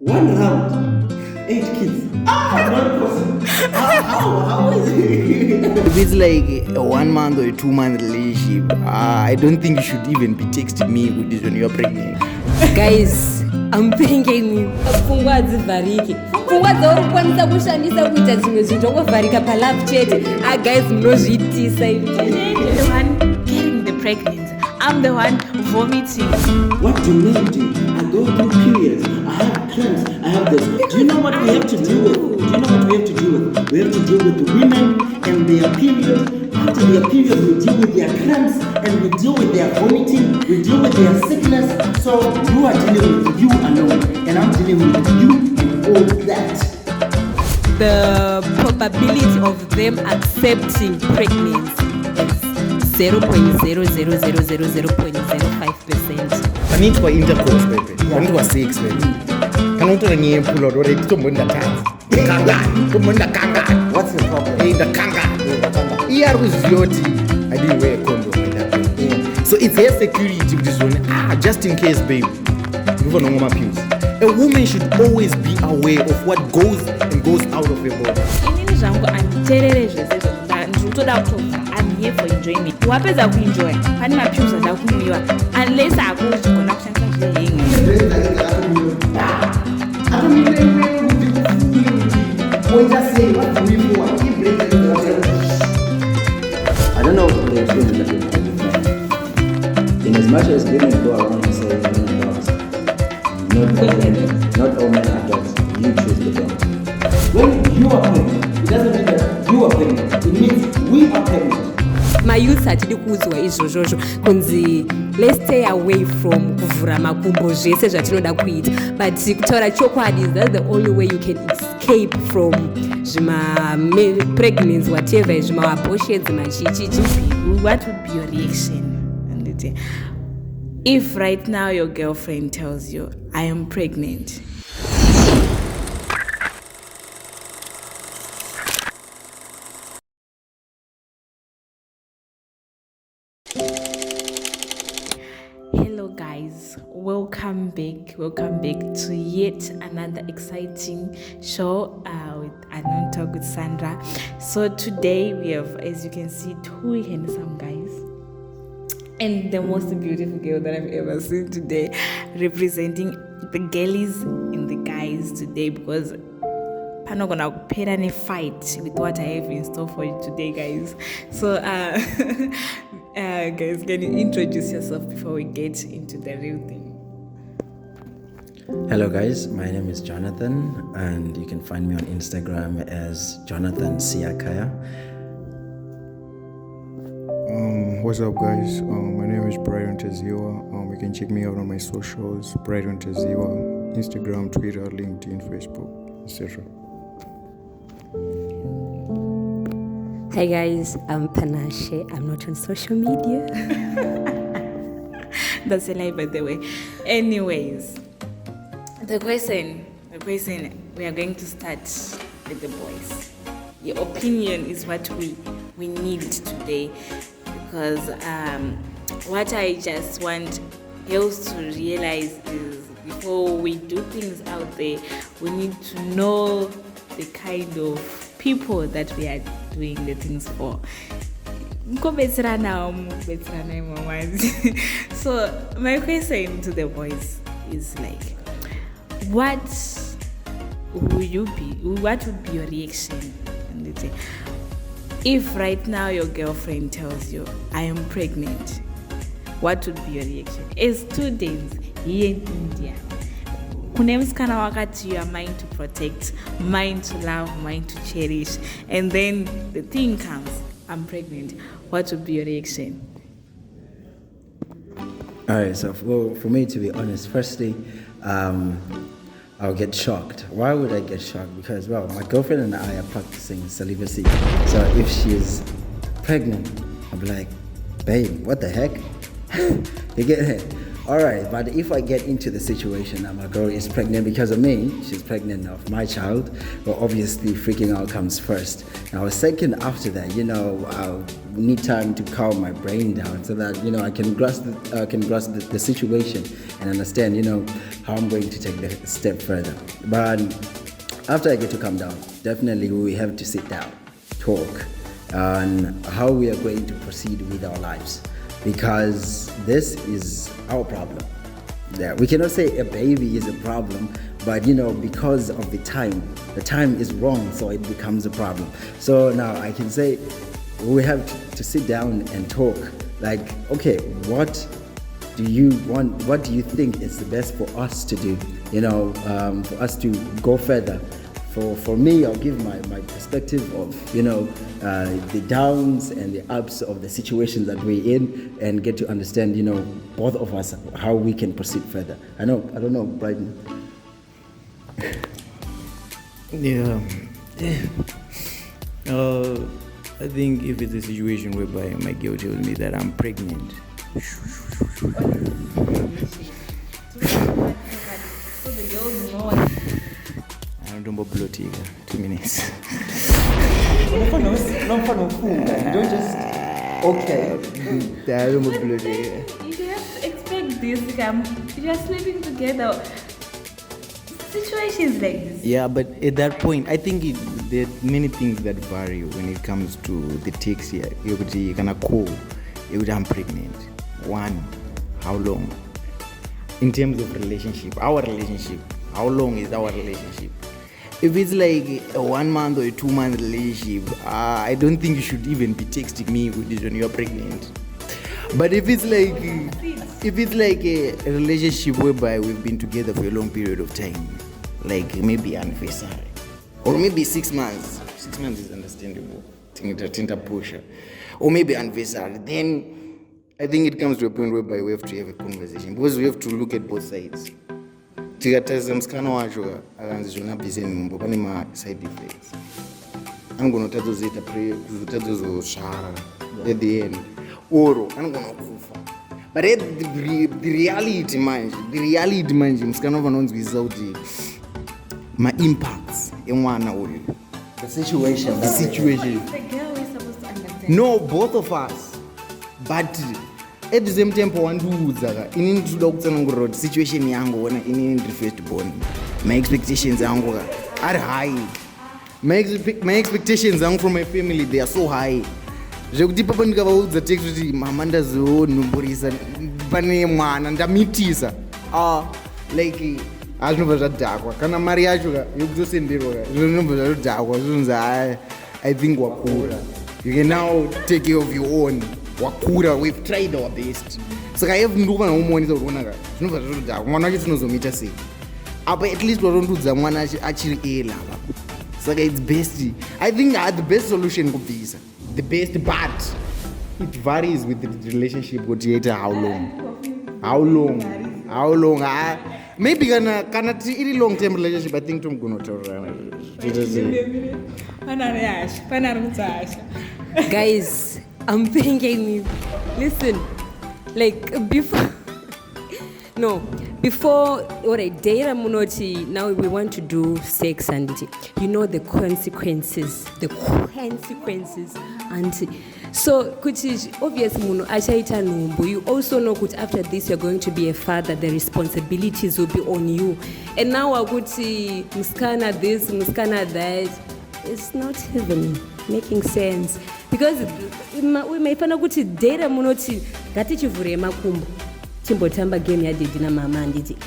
1 round, 8 kids. One person. How is it? If it's like a 1 month or a 2 month relationship, I don't think you should even be texting me with this when you're pregnant. Guys, I'm thinking you. Pfungwa hadzivhariki. Pfungwa dzauri kukwanisa kushandisa kuita zvimwe zvinhu zvangovharika palove chete. Guys, munozviitisa ivi. The one getting the pregnancy. I'm the one vomiting. What do men do? I go through periods. I have cramps. I have this. Do you know what we have to deal with? Do you know what we have to deal with? We have to deal with the women and their period. After their period, we deal with their cramps and we deal with their vomiting. We deal with their sickness. So you are dealing with you alone, and I'm dealing with you and all that. The probability of them accepting pregnancy is 0.00000.05%. Kanitwa intercourse baby. Kanitwa sex baby. Kanotora nyempula dore tombonda tanzi. Kangani, tombonda kangani. What's the problem? In the kangani. Here was Yoti. I didn't wear a condom at that point. Yeah. So it's her security with this one. Just in case, babe. You know my pills. A woman should always be aware of what goes and goes out of her body. Inini zvangu anditerere zvese zvokuda ndikutoda kutobva. I'm here for enjoyment. Wapedza kuenjoy pane mapills ada kumwiwa unless hako uchigona kushandisa zvehenga. I don't know if the experience that you have. In as much as women go around and say men are dogs, not all men are dogs. You choose the dog. When you are pregnant, it doesn't mean that you are pregnant. It means we are pregnant. Mayouth hatidi kuudzwa izvozvozvo kunzi let's stay away from kuvhura makumbo zvese zvatinoda kuita, but kutaura chokwadi, that's the only way you can escape from zvima pregnancy whatever, zvima abortions machichichi. What would be your reaction if right now your girlfriend tells you, I am pregnant? Hello guys, welcome back to yet another exciting show with Unknown Talk with Sandra. So today we have, as you can see, 2 handsome guys and the most beautiful girl that I've ever seen today, representing the girlies and the guys today, because I'm not gonna pair any fight with what I have in store for you today, guys. So guys, can you introduce yourself before we get into the real thing? Hello guys, my name is Jonathan and you can find me on Instagram as Jonathan Siakaya. What's up guys, my name is Brighton Teziwa. You can check me out on my socials, Brighton Teziwa, Instagram, Twitter, LinkedIn, Facebook, etc. Hi guys, I'm Panache. I'm not on social media. That's a lie, by the way. Anyways, the question we are going to start with the boys. Your opinion is what we need today, because what I just want girls to realize is before we do things out there, we need to know the kind of people that we are doing the things for. So my question to the boys is like, what would be your reaction if right now your girlfriend tells you, I am pregnant? What would be your reaction? As students here in India, kunemskana wakati you are mine to protect, mine to love, mine to cherish, and then the thing comes, I'm pregnant. What would be your reaction? Alright, so for me to be honest, firstly, I'll get shocked. Why would I get shocked? Because, well, my girlfriend and I are practicing celibacy. So if she's pregnant, I'll be like, babe, what the heck? You get it? All right, but if I get into the situation that my girl is pregnant because of me, she's pregnant of my child, well, obviously freaking out comes first. Now, second after that, I'll need time to calm my brain down so that, I can grasp the situation and understand, how I'm going to take the step further. But after I get to calm down, definitely we have to sit down, talk on how we are going to proceed with our lives. Because this is our problem. Yeah, we cannot say a baby is a problem, but because of the time is wrong, so it becomes a problem. So now I can say we have to sit down and talk. Like, okay, what do you want? What do you think is the best for us to do? For us to go further. For me, I'll give my perspective of the downs and the ups of the situations that we're in, and get to understand both of us how we can proceed further. I don't know, Brighton. Yeah. I think if it's a situation whereby my girl tells me that I'm pregnant, So the girls know. I don't know, 2 minutes. You don't just okay. You should have to expect this. You're sleeping together. Situations like this. Yeah, but at that point, I think there are many things that vary when it comes to the text here. You can call, I'm pregnant. One, how long? In terms of our relationship, how long is our relationship? If it's like a 1 month or a 2 month relationship, I don't think you should even be texting me with this when you're pregnant. But if it's like a relationship whereby we've been together for a long period of time, like maybe anniversary, or maybe 6 months. 6 months is understandable. Or maybe anniversary. Then I think it comes to a point whereby we have to have a conversation, because we have to look at both sides. Tikataza msikana wacho akanzizvona bhisenimbo pane ma-side effects anogona at the end oro anogona kufa. But the reality manje musikana vanonzwisisa kuti ma-impacts emwana uyu, The situation. The girl is supposed to understand. no, both of us, but at the same time wandiudza inini ndinoda kutsanangurira kuti situation yangu ona inini ndiri first born, my expectations angu are high. My expectations angu from my family, they are so high zvekuti papa ndikavaudza text kuti mama ndazonhumburisa pane mwana ndamitisa like zvinobva zvadhakwa kana mari yacho yekutosenderwa zvinobva zvadhakwa zvinonzi I think wakura, you can now take care of your own. Wakura, we've tried our best. Saka ndikuva naumuonesa kuti onaka zvinobva zvadhakwa mwana wacho tinozomita sei apa, at least watondudza mwana achiri ela apa. Saka it's best, I think the best solution kubvisa the best, but it varies with the relationship kuti yaita how long maybe kana iri long term relationship, I think tomugonotaurana. Guys, I'm thinking, listen, like before, alright, Daira Munoti, now we want to do sex and the consequences, and so kuti obvious muno achaita numbu, you also know kuti after this you're going to be a father, the responsibilities will be on you, and now akuti muskana this, muskana that, it's not even making sense, because we may find out kuti Daira Munoti ngatichivhure makumbo timbotamba game yadhidhi namama anditi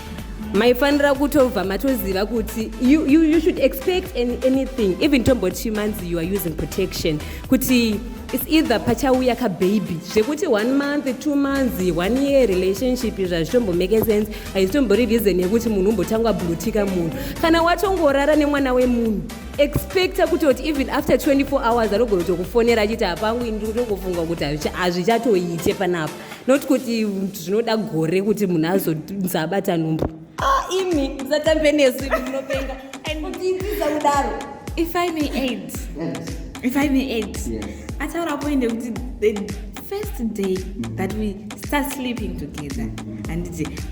maifanira kutobva matoziva kuti you should expect anything, even tomboti months you are using protection, kuti it's either pachauya kababy zvekuti 1 month 2 months 1 year relationship zvazvitombomake sense, haizitombori reason yekuti munhu umbotangwa blutika munhu kana watongorara nemwana wemunhu expecta kutoti even after 24 hours anogona kutokufonera achiti hapangu ndinotokufunga kuti hazvichatoite panapa, not kuti zvinoda gore kuti munhu azonzi abata nhumbu. Imi musatambe nesu munopenga kutiiza kudaro. If I may add, ataura poinde kuti the first day that we start sleeping together and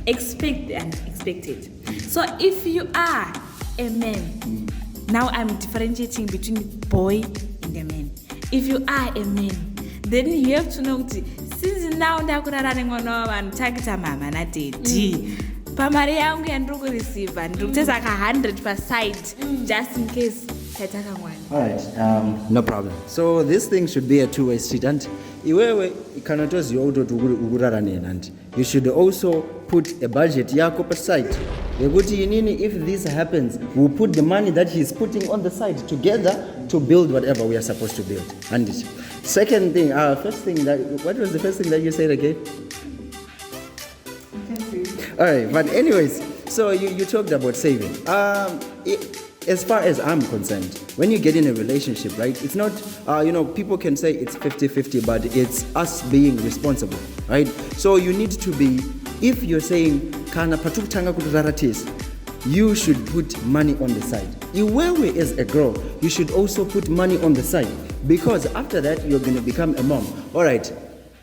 expect the unexpected. So if you are a man, now I'm differentiating between boy and a man. If you are a man, then you have to know since now ndakurarana mwana wavanhu takita mama nadedi pamari yangu yandiri kureceiva ndiri kutesa ka 100 paside just in case tataka mwana. All right, no problem. So this thing should be a two-way street, and iwewe kana toziva kuti ukurarana and you should also put a budget yako per side yekuti inini, if this happens, we'll put the money that he's putting on the side together to build whatever we are supposed to build. And second thing, what was the first thing that you said again? All right, but anyways, so you talked about saving. As far as I'm concerned, when you get in a relationship, right, it's not, people can say it's 50-50, but it's us being responsible, right? So you need to be, if you're saying, kana patukutanga kutaratis, you should put money on the side. Iwewe as a girl, you should also put money on the side, because after that, you're going to become a mom. All right,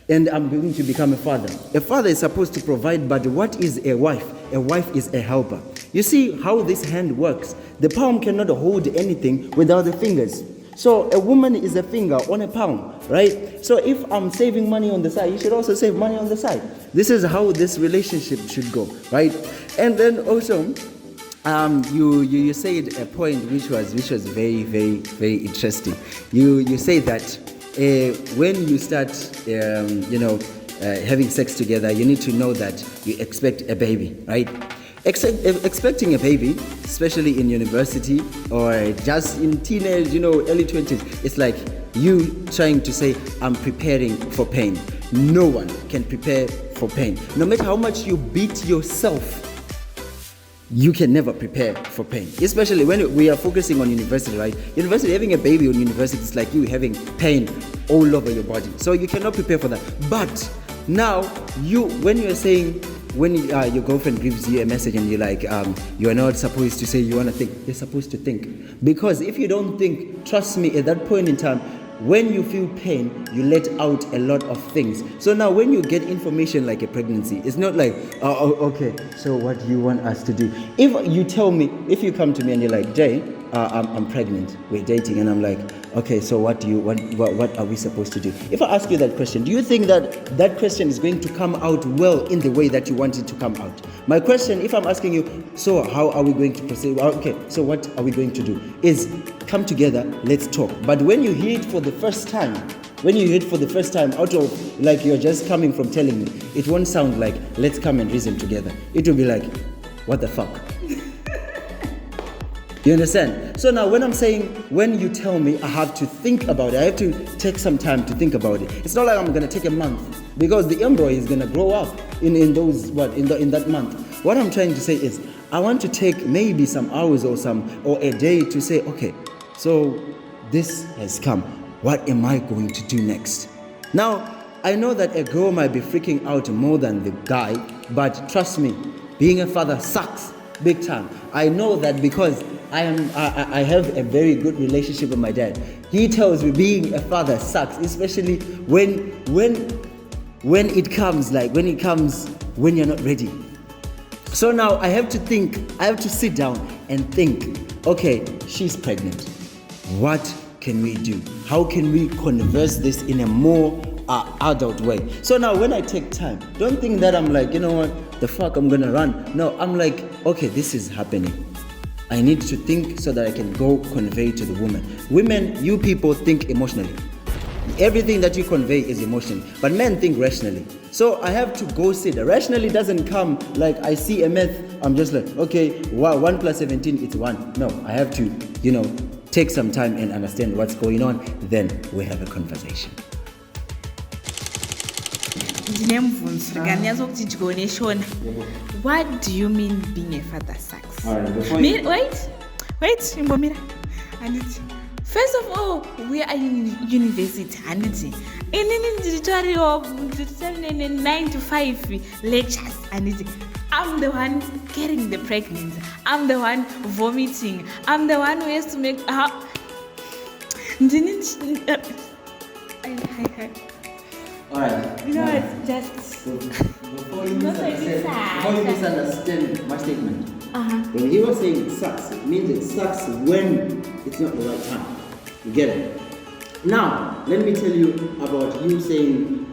and I'm going to become a father. A father is supposed to provide, but what is a wife? A wife is a helper. You see how this hand works? The palm cannot hold anything without the fingers. So a woman is a finger on a palm, right? So if I'm saving money on the side, you should also save money on the side. This is how this relationship should go, right? And then also, you said a point which was very, very, very interesting. You say that when you start, having sex together, you need to know that you expect a baby, right? Expecting a baby, especially in university or just in teenage, early 20s, it's like you trying to say, I'm preparing for pain. No one can prepare for pain. No matter how much you beat yourself, you can never prepare for pain. Especially when we are focusing on university, right? University, having a baby on university is like you having pain all over your body. So you cannot prepare for that. But now, when you're saying, when your girlfriend gives you a message and you're like, you're not supposed to say you want to think, you're supposed to think. Because if you don't think, trust me, at that point in time, when you feel pain, you let out a lot of things. So now when you get information like a pregnancy, it's not like, okay, so what do you want us to do? If you come to me and you're like, Jay, I'm pregnant, we're dating, and I'm like, okay, so what do you want? What are we supposed to do? If I ask you that question, do you think that question is going to come out well in the way that you want it to come out? My question, if I'm asking you, so how are we going to proceed? Okay, so what are we going to do? Is come together, let's talk. But when you hear it for the first time, out of like you're just coming from telling me, it won't sound like let's come and reason together. It will be like, what the fuck? You understand? So now when I'm saying, when you tell me I have to think about it, I have to take some time to think about it. It's not like I'm going to take a month, because the embryo is going to grow up in that month. What I'm trying to say is, I want to take maybe some hours or a day to say, okay, so this has come. What am I going to do next? Now, I know that a girl might be freaking out more than the guy, but trust me, being a father sucks big time. I know that because I have a very good relationship with my dad. He tells me being a father sucks, especially when it comes when you're not ready. So now I have to sit down and think, okay, she's pregnant. What can we do? How can we converse this in a more adult way? So now when I take time, don't think that I'm like, you know what, the fuck, I'm gonna run. No, I'm like, okay, this is happening. I need to think so that I can go convey to the woman. Women, you people think emotionally. Everything that you convey is emotional, but men think rationally. So I have to go sit. Rationally doesn't come like I see a math, I'm just like, okay, 1 plus 17, it's 1. No, I have to, take some time and understand what's going on. Then we have a conversation. What do you mean being a father sucks? Wait, first of all, we are in university, and in 9 to 5 lectures, and I'm the one carrying the pregnancy. I'm the one vomiting. I'm the one who has to make All right. You know, now, it's just. before you Not like this, misunderstand my statement. Uh-huh. When he was saying it sucks, it means it sucks when it's not the right time. You get it? Now, let me tell you about you saying,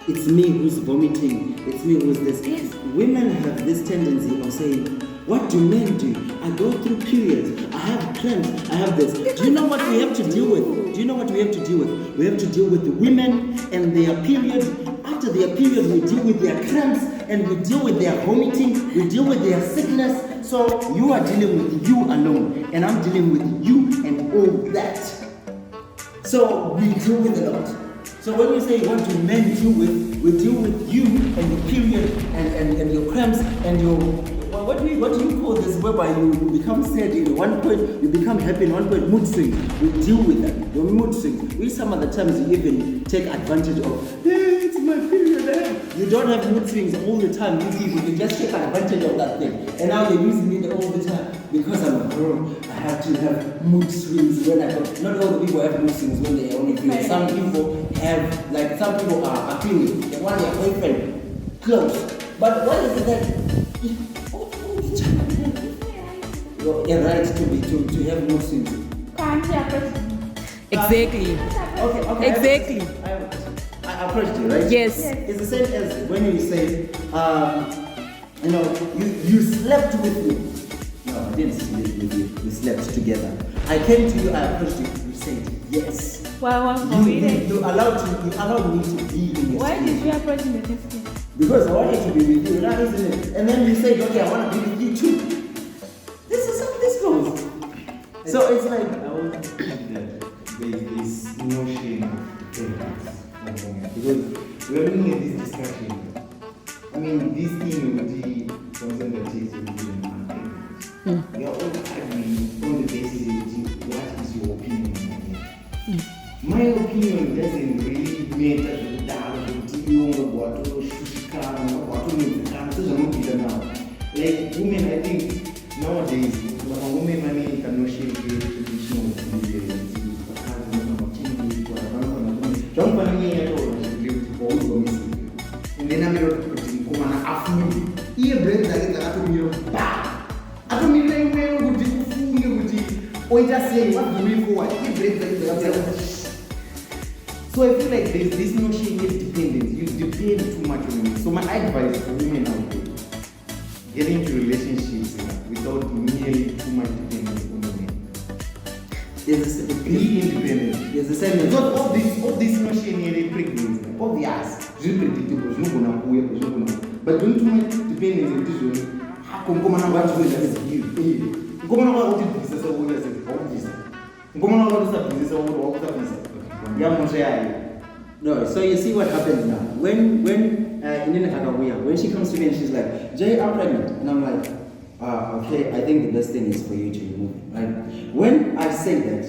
it's me who's vomiting, it's me who's this. Yes. Women have this tendency of saying, what do men do? I go through periods, I have cramps, I have this. Do you know what we have to deal with? Do you know what we have to deal with? We have to deal with the women and their periods. After their period, we deal with their cramps and we deal with their vomiting, we deal with their sickness. So you are dealing with you alone, and I'm dealing with you and all that. So we deal with a lot. So when you say what do men deal with, we deal with you and your period and your cramps and your what do you call this, whereby you become sad in one point, you become happy in one point, mood swings. We deal with that, your mood swings. We some of the times you even take advantage of, hey, it's my period. You don't have mood swings all the time, you people, you just take advantage of that thing. And now you're using it all the time. Because I'm a girl, I have to have mood swings when I go. Not all the people have mood swings when they are on a period. Some people have, like some people are appealing. They want their boyfriend close. But what is it that you're right to have mood swings? Can't you approach me? Exactly. Okay. Exactly. I approached you, right? Yes. It's the same as when you say, you slept with me. No, I didn't sleep with you. We slept together. I came to you, I approached you, you said yes. Well, for me then. You allowed me to be in your Why space. did you approach me the first time? Because I wanted to be with you, now isn't it? And then you said, okay, I want to be with you too. This is how this goes. So it's like, I want to say that there is no shame of dependence on women. Because we're looking at this discussion. I mean, this thing with the conservatives and the unfaithful. We are all arguing on the basis of what is your opinion on it. My opinion doesn't really matter to like women, I think nowadays, women money cannot share traditional and then I'm going to come and ask me, bread that I told you, bah! I don't mean where would you fool or just say, what do we for? Bread that so I feel like there's this notion of dependence. You depend too much on women. So my advice for women out there, get into relationships without merely too much dependence on women. Be independent. It's the same. Because all this notion here, pregnancy, obvious, it's predictable, it's not gonna work, it's not gonna. But don't too much dependence in this way. Come on, what to do is you. Come on, what to do is so what is it? What is it? Come on, what is it? What is it? No, so you see what happens now. When Inina Kagawiya, when she comes to me and she's like, Jay, I'm pregnant. And I'm like, okay, I think the best thing is for you to remove it, right? When I say that,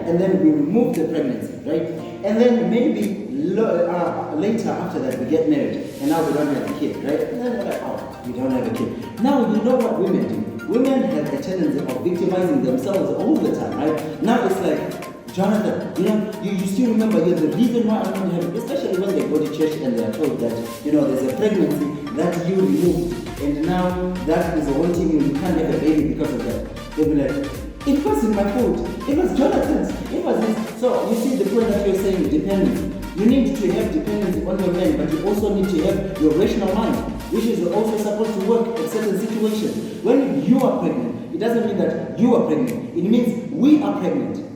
and then we remove the pregnancy, right? And then maybe later after that we get married, and now we don't have a kid, right? And then we're like, oh, we don't have a kid. Now you know what women do. Women have a tendency of victimizing themselves all the time, right? Now it's like, Jonathan, you still remember you're the reason why I don't have it, especially when they go to church and they're told that, there's a pregnancy that you removed, and now that is haunting you, you can't have a baby because of that. They'll be like, it wasn't my fault, it was Jonathan's, it was this. So you see the point that you're saying, dependence. You need to have dependency on your man, but you also need to have your rational mind, which is also supposed to work in certain situations. When you are pregnant, it doesn't mean that you are pregnant, it means we are pregnant.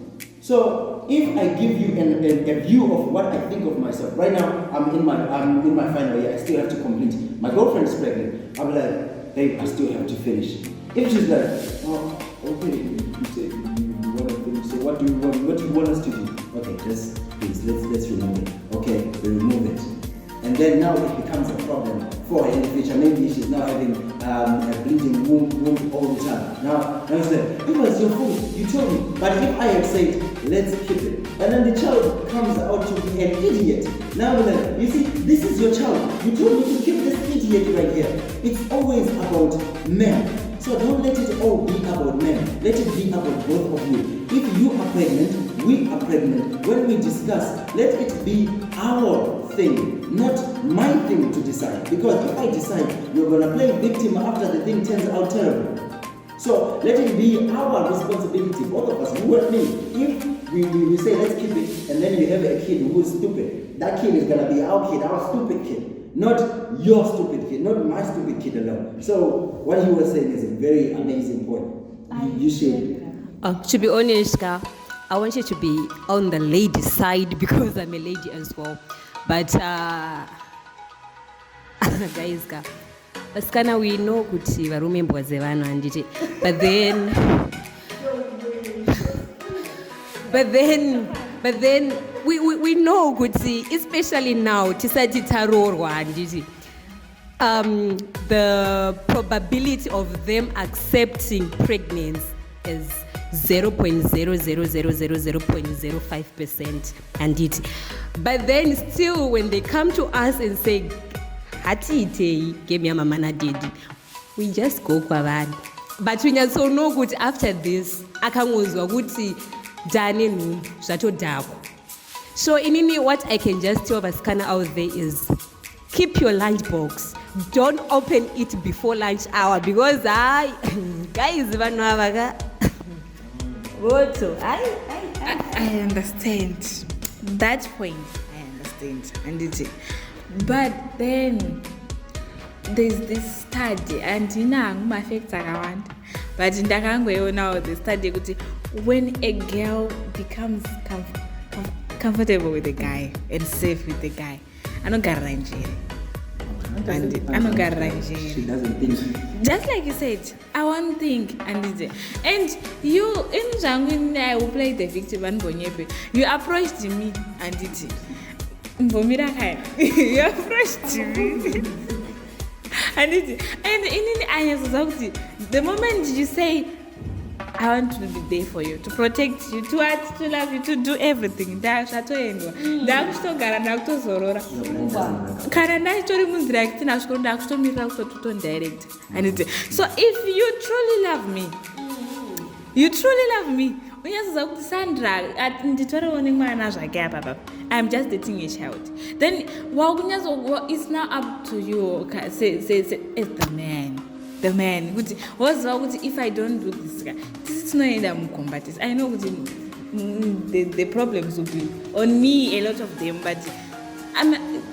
So if I give you a view of what I think of myself, right now I'm in my final year, I still have to complete. My girlfriend is pregnant. I'm like, babe, I still have to finish. If she's like, oh, okay, you said you want to finish. So what do you want us to do? Okay, just please let's remove it. Okay, we remove it. And then now it becomes a problem for her in the future. Maybe she's now having a bleeding womb all the time. Now it's like, it was your fault, you told me. But if I had said, let's keep it, and then the child comes out to be an idiot. Now we're like, you see, this is your child. You told me to keep this idiot right here. It's always about men. So don't let it all be about men. Let it be about both of you. If you are pregnant, we are pregnant. When we discuss, let it be our thing, not my thing to decide. Because if I decide you're gonna play victim after the thing turns out terrible. So let it be our responsibility, both of us, you and me. If we say let's keep it, and then you have a kid who is stupid, that kid is gonna be our kid, our stupid kid, not your stupid kid, not my stupid kid alone. So what he was saying is a very amazing point. You should. To be honest, I want you to be on the lady side because I'm a lady as well. But guys, Baskana, we know kuti varume mbwaze vanhu handiti, but then we know kuti, especially now tisati tarorwa handiti, the probability of them accepting pregnancy is 0.00000.05% handiti. But then still when they come to us and say hati itei game ya mama na daddy, we just go kwa vanhu. But we also know kuti after this akangozwa kuti dane nu zvatodhakwa. So inini, what I can just tell Baskana out there is keep your lunch box. Don't open it before lunch hour because guys vanhu ava I understand that point. I understand, and but then there's this study, and my affects around. But in now the study when a girl becomes comfortable with the guy and safe with the guy, I don't get arranged. She doesn't think. Just like you said, I won't think, and you in Jangwin, I will play the victim and Bonyepe. You approached me and you approached me and in the moment you say I want to be there for you, to protect you, to love you, to do everything. So if you truly love me, Sandra, I'm just dating a child. Then it's now up to you. Say it's the man. The man. If I don't do this, this is not in combat. I know the problems will be on me, a lot of them, but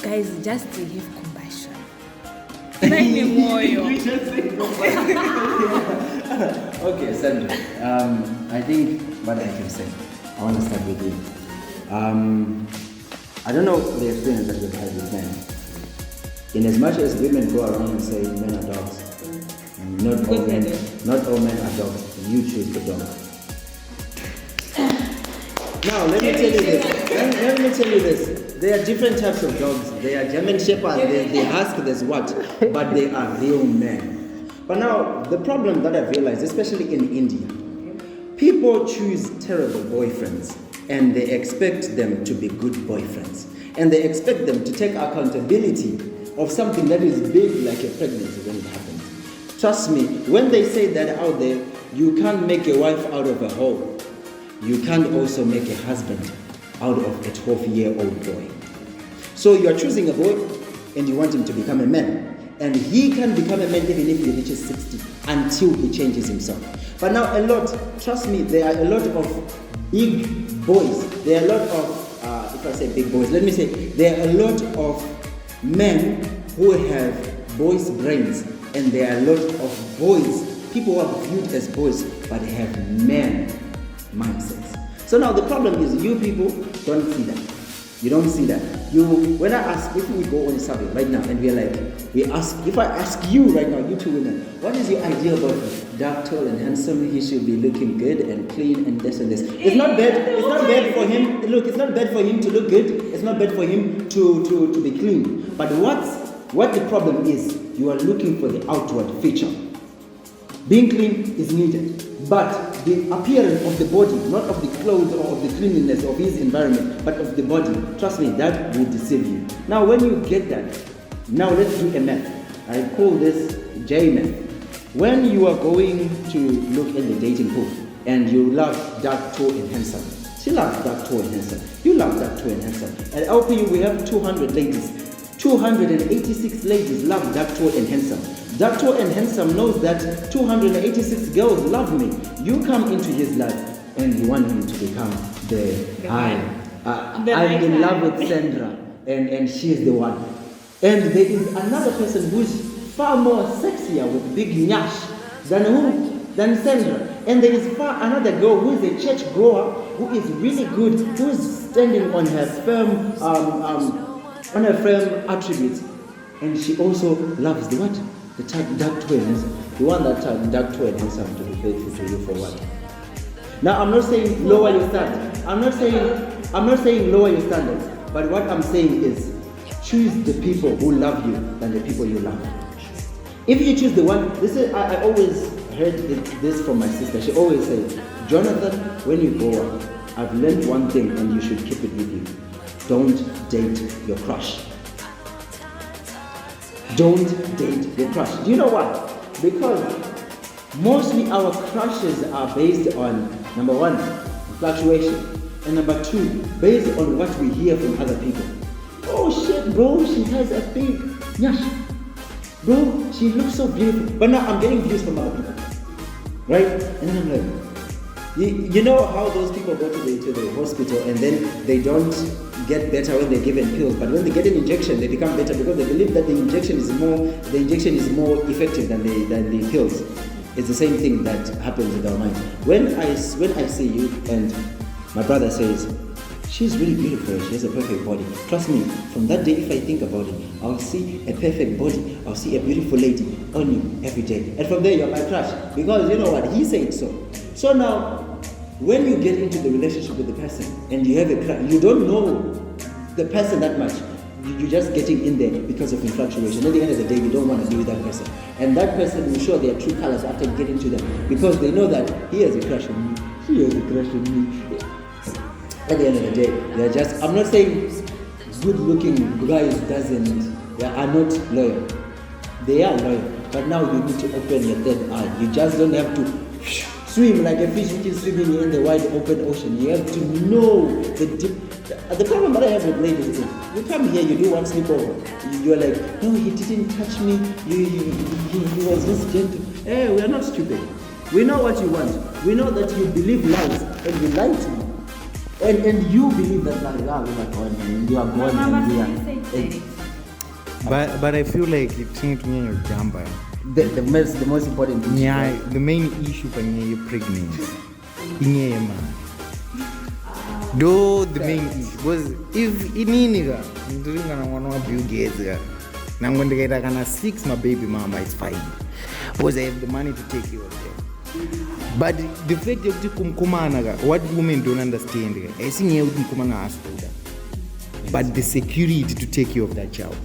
guys, just have compassion. Okay, Sandra. I think what I can say, I want to start with you. I don't know the experience that you've had with men. In as much as women go around and say men are dogs, not all men are dogs. You choose the dog. Now let me tell you this. There are different types of dogs. There are German Shepherds, they Husky, there's what, but they are real men. But now the problem that I've realized, especially in India, people choose terrible boyfriends and they expect them to be good boyfriends. And they expect them to take accountability of something that is big like a pregnancy when it happens. Trust me, when they say that out there, you can't make a wife out of a hole. You can't also make a husband out of a 12-year-old boy. So you are choosing a boy and you want him to become a man. And he can become a man even if he reaches 60 until he changes himself. But now trust me, there are a lot of big boys. There are a lot of, if I say big boys, let me say, there are a lot of men who have boys' brains. And there are a lot of boys, people who are viewed as boys, but they have men mindsets. So now the problem is you people don't see that. You don't see that. When I ask, if we go on a survey right now and if I ask you right now, you two women, what is your ideal boyfriend? Dark, tall and handsome, he should be looking good and clean and this and this. It's not bad for him. Look, it's not bad for him to look good. It's not bad for him to be clean. But what the problem is, you are looking for the outward feature. Being clean is needed, but the appearance of the body, not of the clothes or of the cleanliness of his environment, but of the body, trust me, that will deceive you. Now when you get that, now let's do a math. I call this J-math. When you are going to look at the dating pool and you love dark, tall, and handsome. She loves dark, tall, and handsome. You love dark, tall, and handsome. At LPU, we have 200 ladies. 286 ladies love dark, tall, and handsome. Dark, tall, and handsome knows that 286 girls love me. You come into his life and you want him to become I'm in love with Sandra, and she's the one. And there is another person who's far more sexier with big nyash than Sandra. And there is another girl who is a church goer, who is really good, who is standing on her firm attributes. And she also loves the what? The dark twins. The one that dark twin handsome to be faithful to you for what? Now I'm not saying lower your standards. I'm not saying lower your standards. But what I'm saying is choose the people who love you than the people you love. If you choose the one, I always heard this from my sister. She always says, Jonathan, when you grow up, I've learned one thing and you should keep it with you. Don't date your crush. Don't date your crush. Do you know why? Because mostly our crushes are based on, number one, fluctuation, and number two, based on what we hear from other people. Oh shit, bro, she has a big nyash. Bro, she looks so beautiful. But now I'm getting views from other people. Right? And then I'm like, you know how those people go to the hospital and then they don't get better when they're given pills, but when they get an injection, they become better because they believe that the injection is more effective than the pills. It's the same thing that happens in our mind. When I see you and my brother says, she's really beautiful, she has a perfect body. Trust me, from that day, if I think about it, I'll see a perfect body, I'll see a beautiful lady on you every day. And from there, you're my crush. Because you know what, he said so. So now, when you get into the relationship with the person and you have a crush, you don't know the person that much. You're just getting in there because of infatuation. At the end of the day, you don't want to be with that person. And that person will show their true colors after you get into them. Because they know that he has a crush on me, she has a crush on me. At the end of the day, they're just, I'm not saying good-looking guys are not loyal. They are loyal. But now you need to open your third eye. You just don't have to swim like a fish which is swimming in the wide open ocean. You have to know the deep. The problem that I have with ladies is, you come here, you do one sleepover. You're like, no, he didn't touch me. He was just gentle. Hey, we are not stupid. We know what you want. We know that you believe lies and you lie to me. And you believe that like, we are going and you are going and we are. But I feel like it's not your jumper. The most important thing. Yeah, the main issue when you're pregnant. Man. Though the main issue because if in nigga, I'm doing one of Bill Gates, and I'm going to get like 6 my baby mama, it's fine. Because I have the money to take care of them. But the fact that what women don't understand, I think you but the security to take care of that child.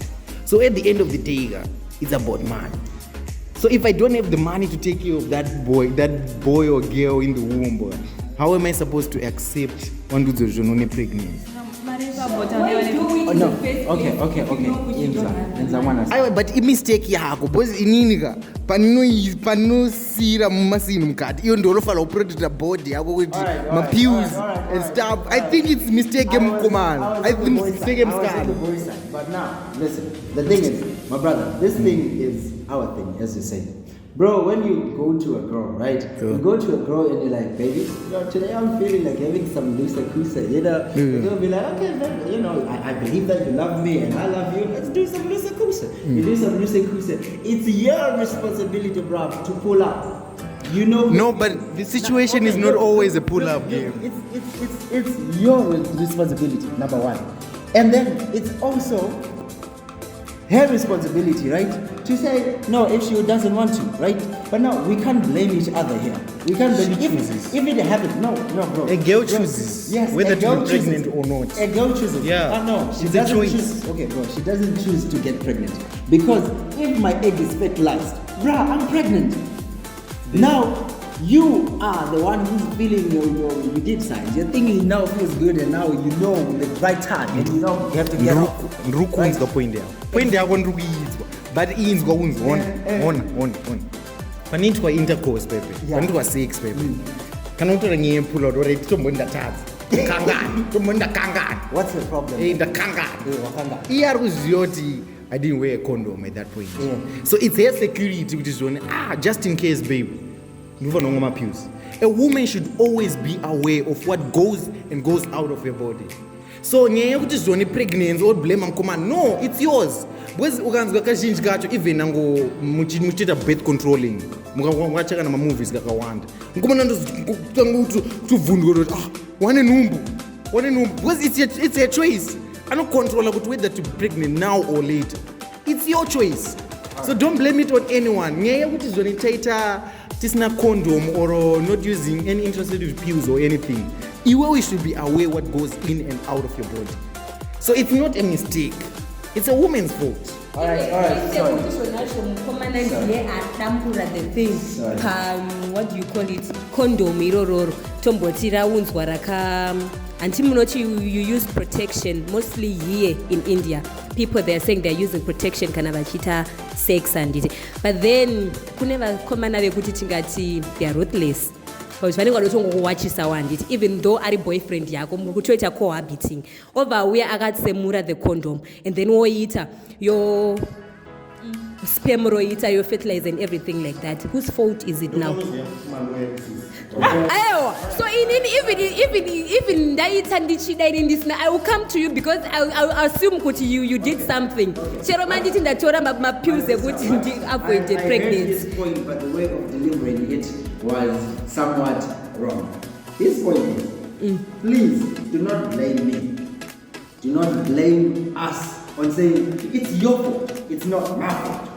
So at the end of the day, it's about money. So if I don't have the money to take care of that boy or girl in the womb, how am I supposed to accept on the pregnancy? No. Okay. But a mistake yakho because inini pano sira mumasini mkati iyo ndolo fala operate the body yako with my pews and stuff. I think it's mistake mkomana. I think mistake mskali. But now listen, the thing is, my brother, this thing is our thing, as you say. Bro, when you go to a girl, right? You go to a girl and you're like, baby, today I'm feeling like having some loose kusa, you know? You'll be like, okay, man, you know, I believe that you love me and I love you. Let's do some loose kusa. You do some loose kusa. It's your responsibility, bro, to pull up. You know? No, but the situation is not always a pull-up game. It's your responsibility, number one. And then it's also her responsibility, right? To say, no, if she doesn't want to, right? But no, we can't blame each other here. We can't blame if it happens. No, bro. A girl chooses whether to be pregnant or not. A girl chooses. Yeah. No, she it's doesn't a choice. choose. Okay, bro, she doesn't choose to get pregnant. Because if my egg is fertilized, bro, I'm pregnant. Now, you are the one who's feeling you did signs. You're thinking it now feels good and now you know the right time and you know you have to get out. Nruku is the point there. Point there on Ruki is. But he is going on. Panitwa intercourse, baby. Panitwa sex, baby. kana kutora nyaya pull-out already tomboni ndatadza kangani tomboni ndakangani What's the problem? ndakangani Wakanga. iye ari kuziva kuti I didn't wear a condom at that point. Yeah. So it's her security kuti zvone just in case babe ndinofanira kumwa mapills. A woman should always be aware of what goes and goes out of her body. So nyaya yekuti zvone pregnancy or blame mukomana, no, it's yours. Because ukanzwa kazhinji kacho even nango muchiita birth controlling mukacheka namamovies kakawanda mukomana ndozvunduka kuti wane nhumbu because it's a choice. Anocontrola kuti whether to be pregnant now or later. It's your choice. So don't blame it on anyone. Nyaya yekuti zvone taita tisina condom or not using any contraceptive pills or anything, we should be aware what goes in and out of your body. So it's not a mistake. It's a woman's fault. All right, sorry. mukomana ndiye adambura the thing what do you call it, condom irororo tomboti raunzwa raka anti munoti you use protection mostly here in India. People they are saying they are using protection kana vachiita sex and it, but then kune vakomana vekuti tingati they are ruthless because vanenge vanotongokuwachisa wanditi even though ari boyfriend yako mukutoita cohabiting ovauya akatsemura the condom and then woita your sperm roita your fertilizer and everything like that. Whose fault is it now? So even ndaita ndichida ini ndisina, I will come to you because I will assume kuti you did something. Chero manditi ndatora mapills ekuti ndi avoid the I heard pregnancy. his point, but the way of delivering it was somewhat wrong. His point is, please do not blame me. Do not blame us on saying it's your fault. It's not my fault.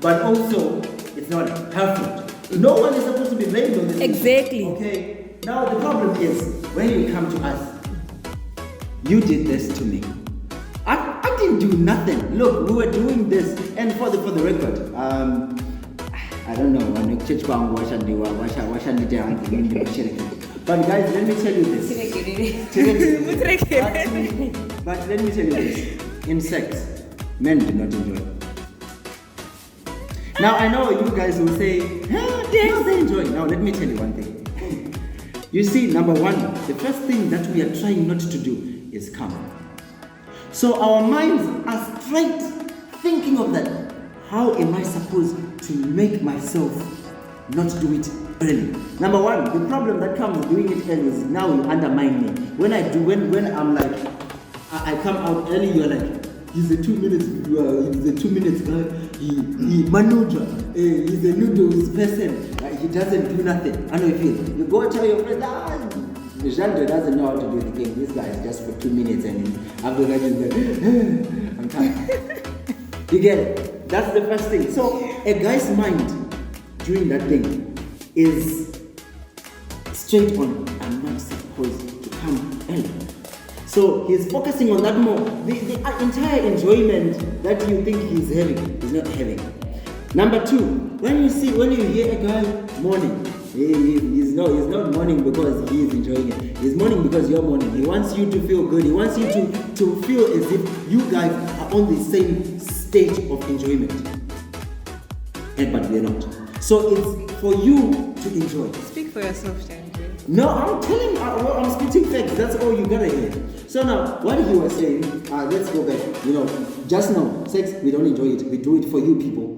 But also, it's not her fault. No one is supposed to be blamed on this. Exactly. Okay. Now the problem is when you come to us, you did this to me. I didn't do nothing. Look, we were doing this, and for the record, I don't know when church but guys, let me tell you this. But let me tell you this. In sex, men do not enjoy. Now I know you guys will say, they enjoy. Now let me tell you one thing. You see, number one, the first thing that we are trying not to do is come. So our minds are straight thinking of that. How am I supposed to make myself not do it early? Number one, the problem that comes doing it early is now you undermine me. When I'm like, I come out early, you're like, he's a 2 minutes guy, he manager, he's a noodles person, he doesn't do nothing. I know you feel. You go tell your friend, Jean doesn't know how to do the game. This guy is just for 2 minutes and after that he's like, I'm tired. You get it? That's the first thing. So a guy's mind during that thing is straight on, I'm not supposed to come early. So he's focusing on that more. The entire enjoyment that you think he's having, he's not having. Number two, when you hear a guy mourning, he's not mourning because he is enjoying it. He's mourning because you're mourning. He wants you to feel good. He wants you to feel as if you guys are on the same stage of enjoyment. But we're not. So it's for you to enjoy. Speak for yourself, Chandra. No, I'm telling you, I'm spitting facts. That's all you gotta hear. So now, what he was saying, let's go back. Just now, sex, we don't enjoy it. We do it for you people.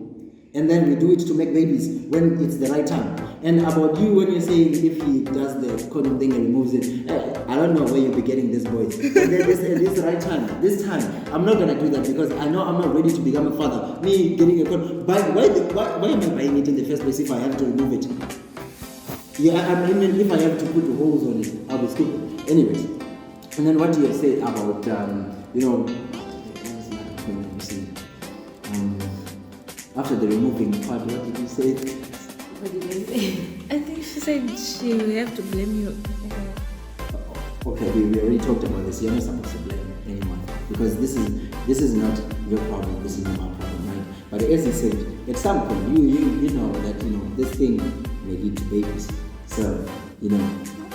And then we do it to make babies when it's the right time. And about you, when you're saying if he does the condom thing and removes it, I don't know where you'll be getting this, boys. But then this right time, this time, I'm not gonna do that because I know I'm not ready to become a father. Me getting a condom, why am I buying it in the first place if I have to remove it? Yeah, I mean, if I have to put holes on it, I'll be stupid. Anyways, and then what do you say about, after the removing part, what did you say? What did I say? I think she said she will have to blame you. Okay, we already talked about this. You're not supposed to blame anyone because this is not your problem. This is not my problem, right? But as you said, at some point, you know that this thing may lead to babies. So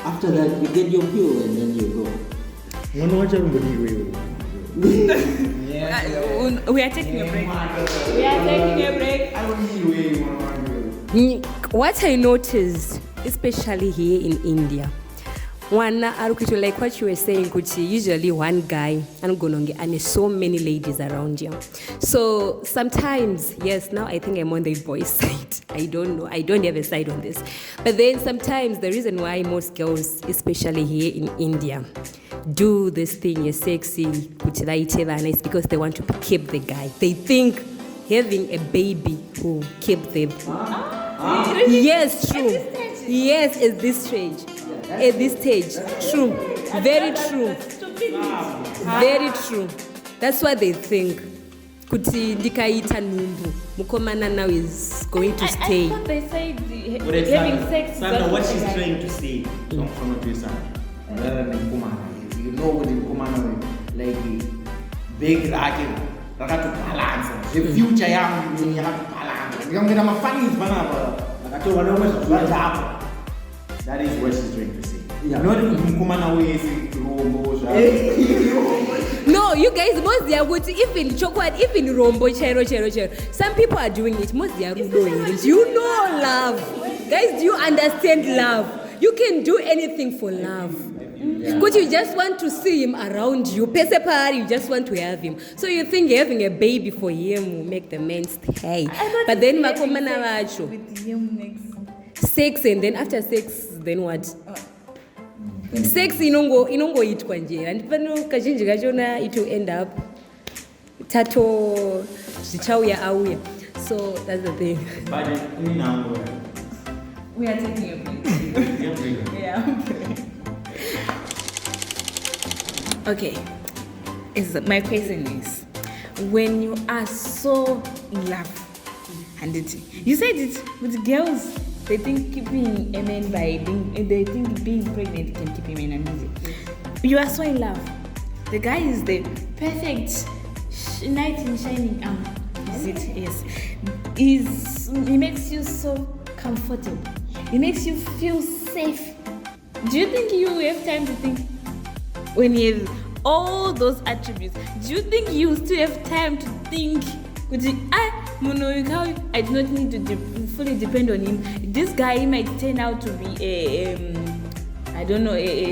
after that, you get your pill and then you go. We are taking a break. What I noticed especially here in India. One, like what you were saying, usually one guy and so many ladies around you. So sometimes, yes, now I think I'm on the boys' side. I don't know. I don't have a side on this. But then sometimes the reason why most girls, especially here in India, do this thing, you're sexy, is because they want to keep the guy. They think having a baby will keep them. Yes, true. Yes, at this stage. At this stage, true, very true, very true. That's what they think. Kuti ndikaita numbu, mukomana now is going to stay. I thought they said But having sex. Sandra, what she's trying to say from what you're saying, rather than mukomana, you know what the mukomana like big racket, that have to balance. The future young, you have to balance. You're going to have a funny banana. That is what she's trying to say. Yeah. Not mukomana way No, you guys, most they are good. Even chocolate, even rombo, chero. Some people are doing it. Most they are doing it. You know love. Guys, do you understand love? You can do anything for love. Because you just want to see him around you. You just want to have him. So you think having a baby for him will make the man stay. But then makomana wacho. With him next. Sex, and then after sex, then what? Sex inongoitwa nje and pano kazhinji kachona it will end up tato zvichauya auya. So that's the thing. But now We are taking a break. Yeah, okay. My question is, when you are so in love, and you said it with girls, they think keeping a man they think being pregnant can keep him in a music. You are so in love. The guy is the perfect knight in shining armor. Is it? Yes. He makes you so comfortable. He makes you feel safe. Do you think you have time to think when you have all those attributes? Do you think you still have time to think? I do not need to fully depend on him. This guy might turn out to be a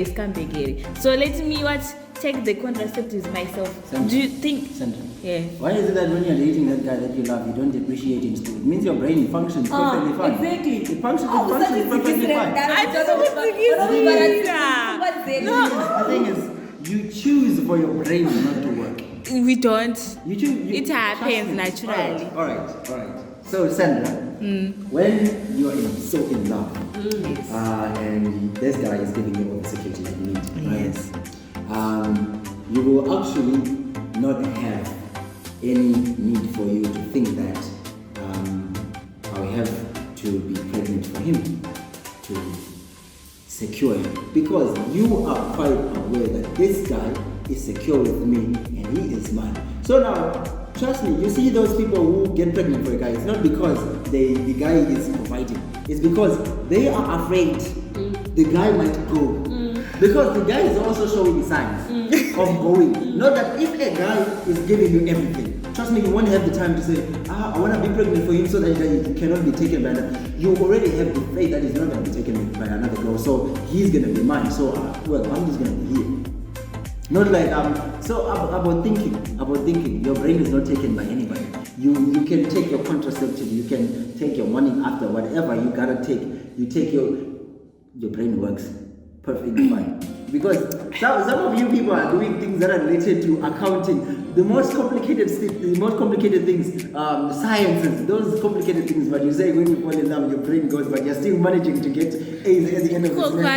scumbag. So let me take the contraceptives myself. Sandra. Do you think? Sandra. Yeah. Why is it that when you're dating that guy that you love, you don't appreciate him still? It means your brain functions perfectly fine. Exactly. It functions perfectly fine. The thing is, you choose for your brain not to work. We don't. You choose. It happens naturally. All right. So Sandra, when you are so in love, and this guy is giving you all the security that you need, right? Yes. You will actually not have any need for you to think that I have to be pregnant for him to secure him, because you are quite aware that this guy is secure with me and he is mine. So now, trust me, you see those people who get pregnant for a guy, it's not because the guy is providing, it's because they are afraid the guy might go. Because the guy is also showing signs of going. Not that if a guy is giving you everything, trust me, you won't have the time to say, I want to be pregnant for him so that he cannot be taken by another. You already have the faith that he's not going to be taken by another girl, so he's going to be mine. So, I'm just going to be here. Not like about thinking. Your brain is not taken by anybody. You can take your contraceptive, you can take your morning after, whatever you gotta take. You take your brain works perfectly fine. Because some of you people are doing things that are related to accounting, the most complicated things, sciences, those complicated things. But you say when you fall in love, your brain goes, but you're still managing to get A's at the end of the semester.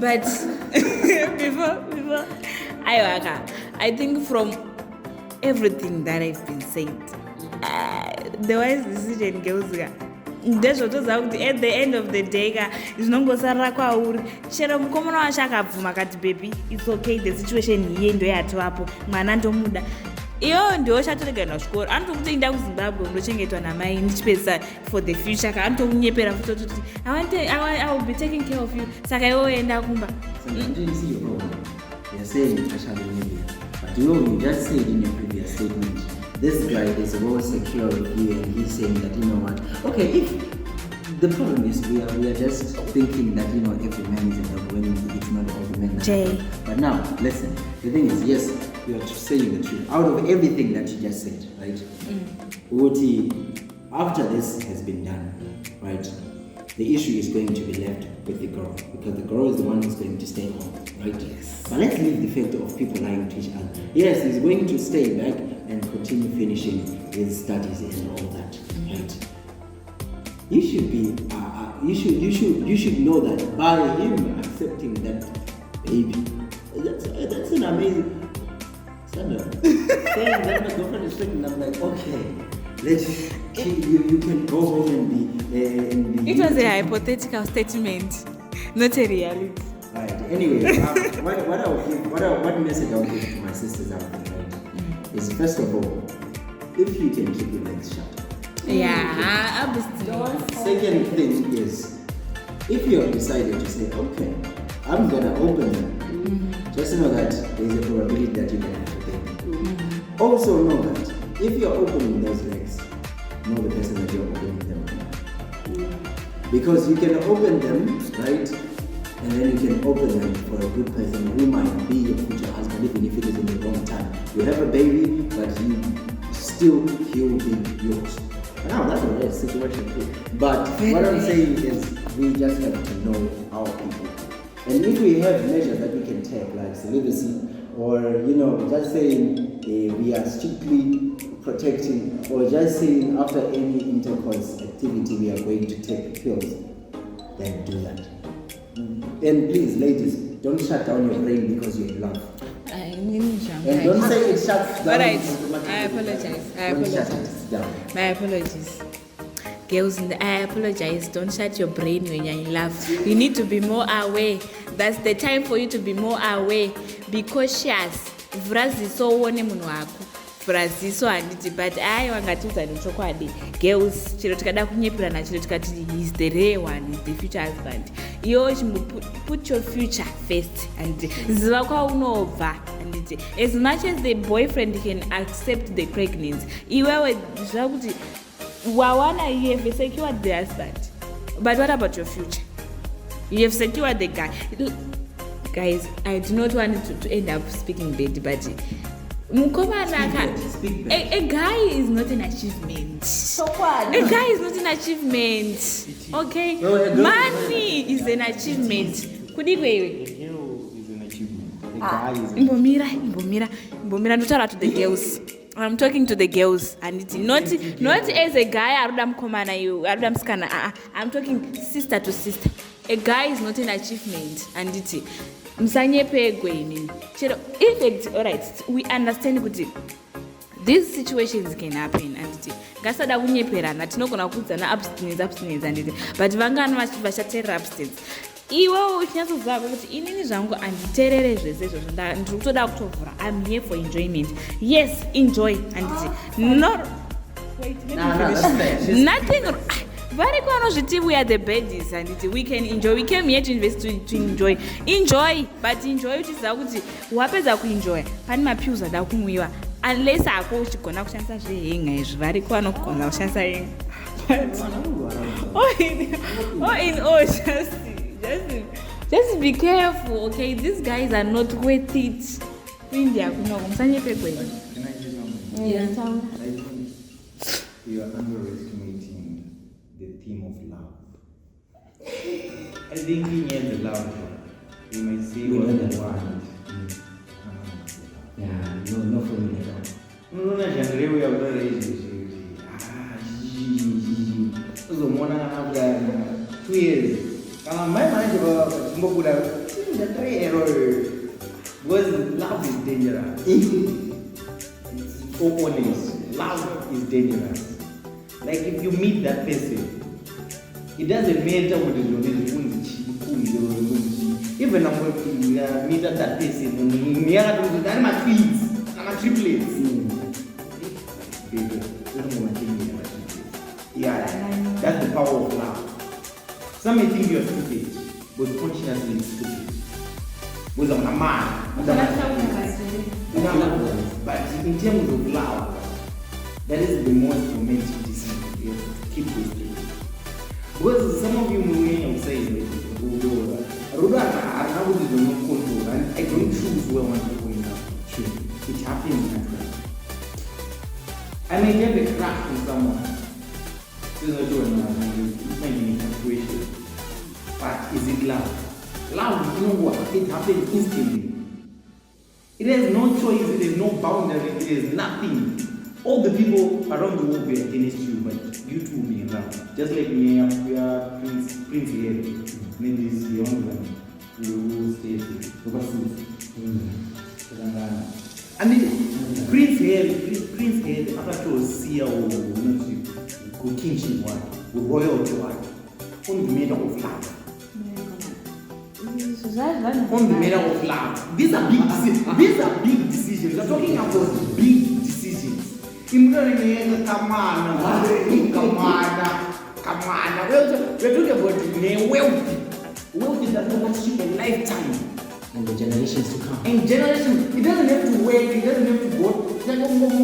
But before I think from everything that I've been saying, the wise decision goes ndezvotoziva kuti at the end of the day zvinongosarira kwauri chero mukomana wacho akabvuma akati baby it's okay, the situation iye ndo yatovapo, mwana ndomuda, iyo ndiwo chatoregaenda kuchikoro, anotokutoenda kuzimbabwe undochengetwa namai ndichipedzisa for the future, anotokunyepera futototi I will be taking care of you, saka iwe enda kumba. You're saying it actually, but you just said in your previous statement this guy is well secure with you and he's saying that, you know what, okay, if the problem is we are just thinking that, you know, every man is a dog when it's not every man that's a dog. But now, listen, the thing is, yes, you are saying the truth. Out of everything that you just said, right? Uti, after this has been done, right, the issue is going to be left with the girl, because the girl is the one who's going to stay home, right? Yes. But let's leave the fact of people lying to each other. Yes, he's going to stay back and continue finishing his studies and all that, right? You should be, you should know that by him accepting that baby, that's an amazing. Sandra, saying that my girlfriend is pregnant, I'm like, okay, you can go home and be. It was a hypothetical statement, not a reality. Right. Anyway, what message I would give to my sisters out there, right, is first of all, if you can keep your legs shut. Yeah, obviously. Second thing is, if you have decided to say, okay, I'm gonna open them, just know that there's a probability that you're gonna have to pay. Also know that if you're opening those legs, know the person that you're opening them to. Because you can open them, right? And then you can open them for a good person who might be your future husband, even if it is in the wrong time. You have a baby, but he'll be yours. Now that's a rare situation too. But what I'm saying is we just have to know our people. And if we have measures that we can take, like celibacy, or just saying we are strictly protecting, or just saying after any intercourse activity we are going to take pills, then do that. And please, ladies, don't shut down your brain because you're in love. And don't say it shuts down. Alright, I apologize. My apologies. Girls, I apologize. Don't shut your brain when you're in love. You need to be more aware. That's the time for you to be more aware. Be cautious. Vraziso one munhu wako. Vraziso handiti, but wangatiudza nechokwadi. Girls, chiro tikada kunyepurana, chiro tikati he's the rare one, he's the future husband. You put your future first. And ziva kwaunobva. As much as the boyfriend can accept the pregnancy, iwewe zvakuti wawana, you have secured the husband. But what about your future? You have secured the guy. Guys, I do not want to end up speaking bad, but a guy is not an achievement. So what? A guy is not an achievement. Okay? Money is an achievement. Kudigwe. Imbomira, ndotaura to the girls. I'm talking to the girls, and it's not as a guy aruda mukomana you aruda musikana. I'm talking sister to sister. A guy is not an achievement, and it's musanyepegwe inini. Chero effect. Alright, we understand kuti these situations can happen, and it's ngasada kunyeperana tinogona kuudzana abstinence and it's but vangani vachateerera abstinence. Iwewo uchinyatsozva kuti inini zvangu handiteerere zvese izvozvo ndiri kutoda kutovhura. I'm here for enjoyment. Yes, enjoy. And nothing. Variko vanozviti we are the baddies, and we can enjoy. We came here to invest to enjoy. Enjoy, but enjoy uchiziva kuti wapedza kuenjoy pane mapills ada kumwiwa, unless ako uchigona kushandisa zvehenga izvi. Variko vanogona kushandisa henga. In all, just be careful, okay? These guys are not worth it. India, Can I just you are underestimating the theme of love. I think we need the love. You may say what you want. Yeah, no for me at all. No, we have no relationship. So, Mona, after 2 years, my mind was 3 errors. Because love is dangerous. It's openness. Love is dangerous. Like if you meet that person, it doesn't matter what is your even when you meet that person, I'm a twins, I'm a triplets. Yeah, that's the power of love. Some may think you're stupid, but consciously stupid. But I'm a man. But in terms of love, That is the most romantic decision you have to keep those things. Because some of you may say, Ruda, I don't control, and I don't choose where I want to go in now. It happens naturally. I may have a crush on someone. This is not doing nothing. It might be infatuation. But is it love? Love, you know what? It happens instantly. It has no choice, it has no boundary, it has nothing. All the people around the world will be against you, but you two will be in love. Just like me, we are Prince here. Maybe this is the only one who stays I mean, Prince here, after to see our kingship one, royalty one, on the matter of love. On the matter of love. These are big decisions. These are big decisions. We're talking about big decisions. Come on. We're talking about wealthy. Wealthy that will last you a lifetime. And the generations to come. And generations, it doesn't have to wait, it doesn't have to go. It doesn't go to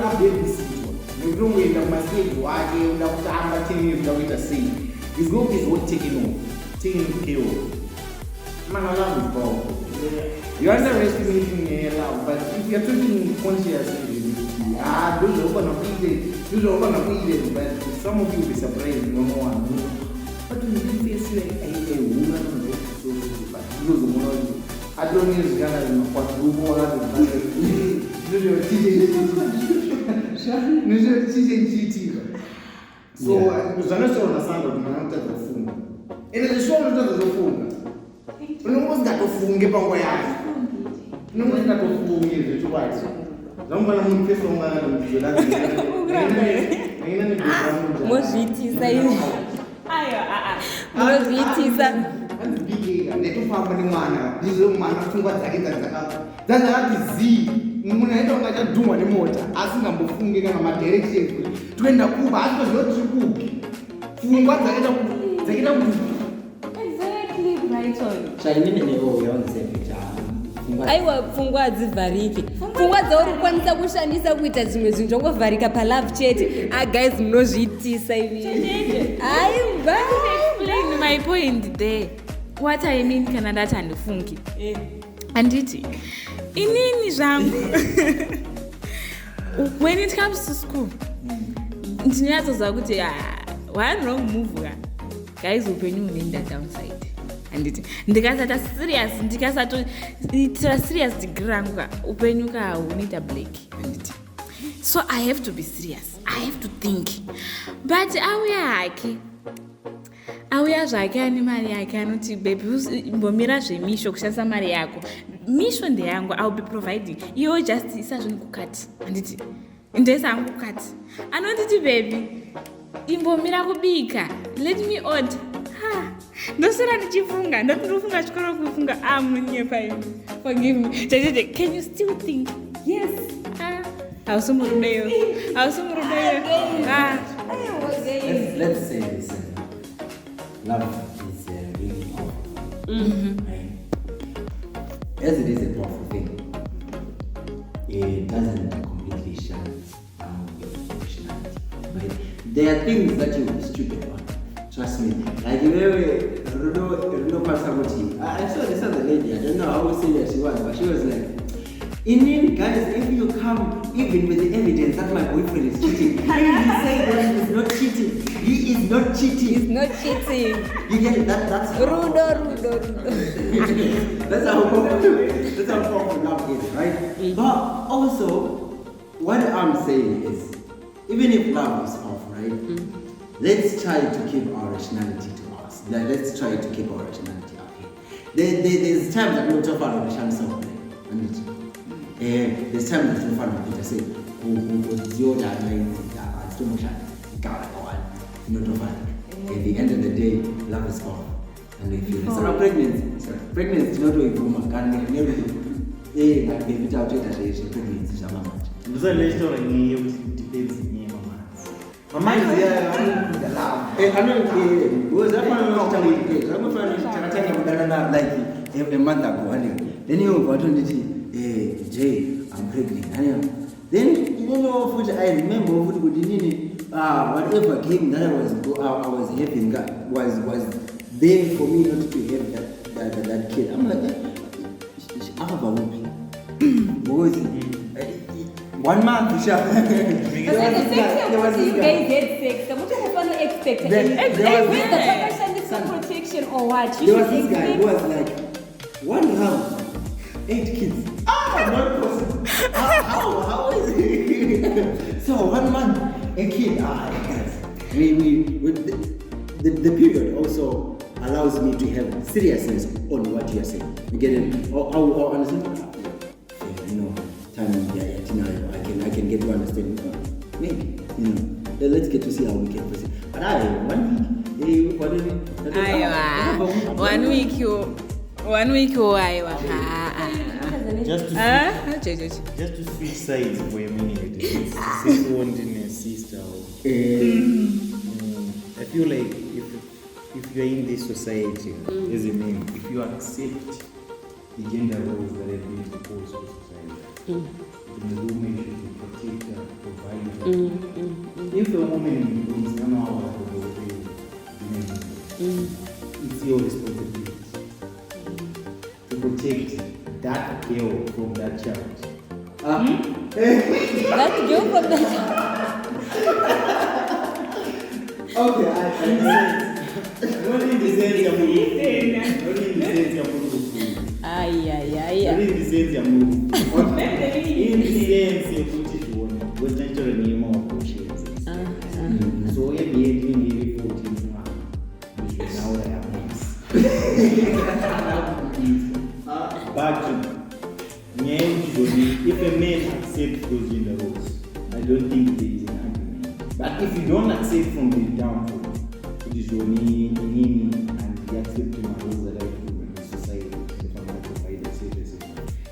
update this one. You don't wait, you must take why you don't have to say. His goal is what taking off. Taking care of. Man, I love is powerful. You underestimating love, but if you're talking consciously, those are going to be it, but some of you will be surprised, no one. But when you face a woman, I don't use Ghana what you want to so, uzanasona sando tunamta kufunga. Ile zishono zote zofunga. Unamuza kufunga pango yake. Unamuza kufunga hizo tu basi. Zamba na mtu pesa ungana na mtu lazima. Nina ni programu. Mozitiza hiyo. Ayo mozitiza. Netofamba ni mwana. Ndizo mwana fungwa dzake dzakaka. Dzakati zi. Munaenda ungachadhumwa nemota asingambofungi kana madirections toenda kuba asi tozoti kupi pfungwa dzakaita kuti Exactly, right on. Chainini nevo yaonzepita. aiwa pfungwa hadzivhariki. Pfungwa dzauri kukwanisa kushandisa kuita zvimwe zvinhu zvangovharika palove chete. Guys munozviitisa ivi. Aiwa. Explain my point there. What I mean kana ndati handifungi. Anditi inini zvangu when it comes to school ndinyatsozva kuti one wrong move guys upenyu hunoenda downside. Anditi ndikasata serious ndikasatoitira serious degree rangu upenyu hunoita black. Anditi so I have to be serious, I have to think, but auya zvake ane mari yake anoti baby mbomira zvemisho kushandisa mari yako. Misho ndeyangu, I'll be providing. Iwo just isazvini kukati. Anditi ndesa angu kukati. Anonditi baby imbomira kubika. Let me order. Ndosera ndichifunga. Ndofunga chikoro kufunga. Munyepa imi. Forgive me. Can you still think? Yes. Hausumurudeyo. Let's say this. Love is really powerful. Right? As it is a powerful thing, it doesn't completely shut down your emotionality. Right? There are things that you're stupid about. Trust me. Like Rudo Passamuti. I saw this other lady. I don't know how serious she was, but she was like, Indian guys, if you come even with the evidence that my boyfriend is cheating, if you say that he is not cheating, he is not cheating. He's not cheating. You get it? That's Rudo. that's how powerful love is, right? But also, what I'm saying is, even if love is off, right? Let's try to keep our rationality to us. Let's try to keep our rationality up here. There's times that we talk about rationality. There's times that we find people say, at the end of the day, love is off. And if you listen, pregnancy is not a woman, can never be without it as a pregnancy is a mama. Ndoza lesto ni yo depends ni mama. Mama is there the love. Was that one like a month ago. Then you got on Jay, I'm pregnant. Then futhi I remember futhi ukuthi nini whatever game that I was having was there for me not to have that kid. I'm like akava wuphi because 1 month sha You guys get sex. The much of fun expect. There With the protection or what? You was should this guy who expect. was like 1 round 8 kids. Not possible. How is it? So 1 month a kid. The period also allows me to have seriousness on what you are saying. You get it? Or understand? Time I can get to understand. Maybe, let's get to see how we can proceed. But 1 week, what is it? Aiwa. 1 week you aiwa. Just to switch sides for a minute. Sister wanting a sister. I feel like if you're in this society as a man, if you accept the gender roles that have been imposed to society, the woman should be protected, provided. If a woman becomes it's your responsibility to protect that girl from that child. That joke from the Okay, Not in the sense you're moving. Not in the sense you're moving. Ay. Not in the sense you're moving. In the sense you're putting on. Because naturally you're more conscious. So if you're doing maybe 14 now I have names. But if a man accepts those gender roles, I don't think there is an argument. But if you don't accept from the downfall, it is your name and you accept the roles that I do in the society, the family provider, etc.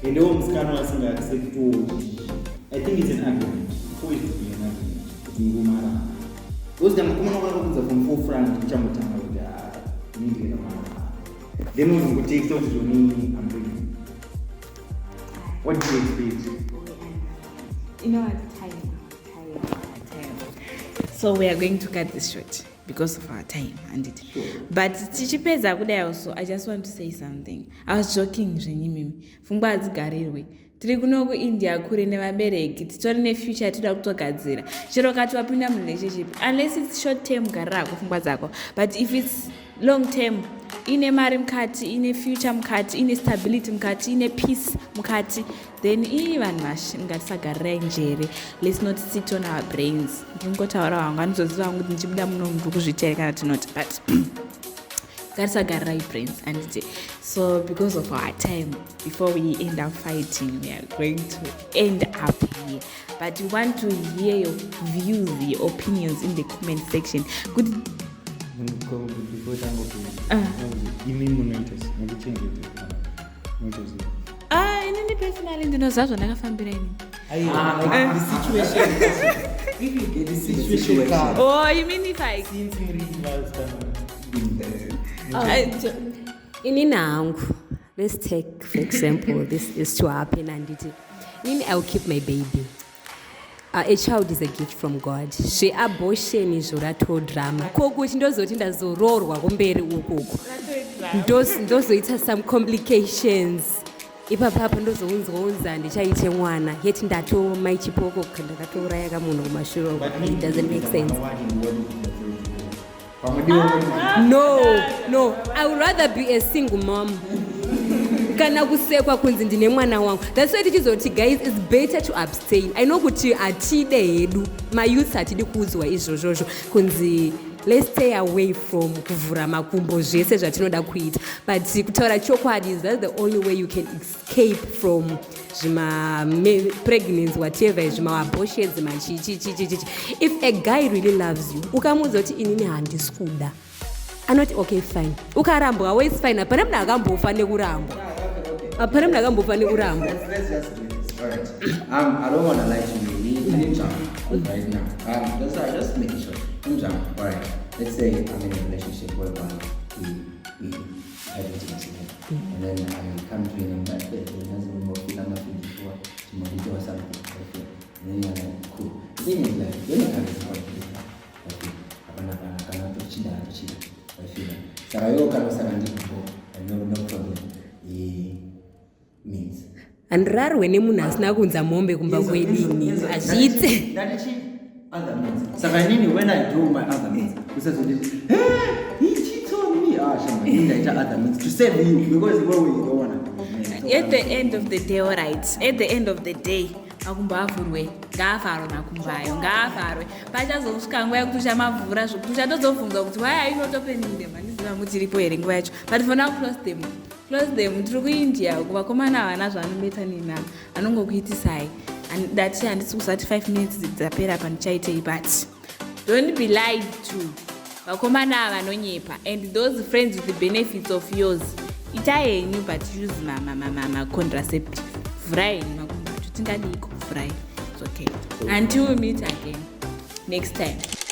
And the homes can also accept all. I think it's an argument. It's always to be an argument. It's no matter. Those them come on from forefront, which I'm talking about. Then we will take those to me and bring. What do you expect? You know what? Time. So we are going to cut this short because of our time and it. But tichipedza kudai also, I just want to say something. I was joking zvenyimimi. Pfungwa hadzigarirwe. Tiri kuno kuIndia kure nevabereki titori nefuture yatoda kutogadzira. Chero kati wapinda murelationship, unless it's short term garira kufungwa dzako, but if it's long term, ine mari mukati, ine future mukati, ine stability mukati, ine peace mukati, then vanhu ngatisagarirai njere. Let's not sit on our brains. Ndingotaura wangu anozoziva wangu kuti ndichibuda muno munhu kuzvitaira kana tinoti, but ngatisagarirai brains. And so because of our time, before we end up fighting, we are going to end up here. But we want to hear your views, your opinions in the comment section. Good. Inini personally ndinoziva zvandakafambira ini. the situation. If you get the situation. Oh, you mean if I inini hangu, let's take for example this is to happen and inini I will keep my baby. A child is a gift from God. Zveabortion izvo ratodrama kokuti ndozoti ndazoroorwa kumberi ukoko ndozoita some complications ipapapo ndozounzwaunza ndichaite mwana yeti ndatomai chipoko ndakatouraya kamunhu kumashure. It doesn't make sense. No, I would rather be a single mom kana kusekwa kunzi ndine mwana wangu. That's why tichizoti guys, it's better to abstain. I know kuti atide hedu mayouth hatidi kuudzwa izvozvozvo kunzi let's stay away from kuvhura makumbo zvese zvatinoda kuita, but kutaura chokwadi, that's the only way you can escape from zvima pregnancy whatever, zvima abortions, zvima chichichichichi. If a guy really loves you, ukamudza kuti inini handisi kuda, anoti okay fine, ukarambwa always fine. Hapana munhu akambofa nekurambwa. Hapana munhu akambofa nekurambwa. Let's just do this. All right. I don't want to lie to you. Right now. Just make it short. All right. Let's say I'm in a relationship whereby we I don't think and then I come to him and that day, he has more feel I'm not before to maybe do something. Okay. And then you're like, cool. The thing is like, when you come to okay, I cannot touch it. I feel like. So I will come and no problem. Means. And rare when munhu asina kunza mombe kumba kwedini azvite Other means. So when I do my other means, he says, hey, he cheats on me. Shama, he other means to save you because you don't want to. At the end of the day, alright. At the end of the day, akumbavurwe ngaafarwe makumbayo ngaafarwe pachazosvika nguva yekuti mavhura zvokuti tozobvunza kuti why are you not opening them handiziva mutiripo here nguva yacho but for now close them tiri kuindia kuvakomana havana zvavanobeta nina vanongokuitisai dati handisi kuzati 5 minutes dzapera pandichaitei but don't be lied to vakomana ava vanonyepa and those friends with the benefits of yours itai henyu but use contraceptive vhurai henyu makumbacho tingadiko vhurai it's okay until we meet again next time.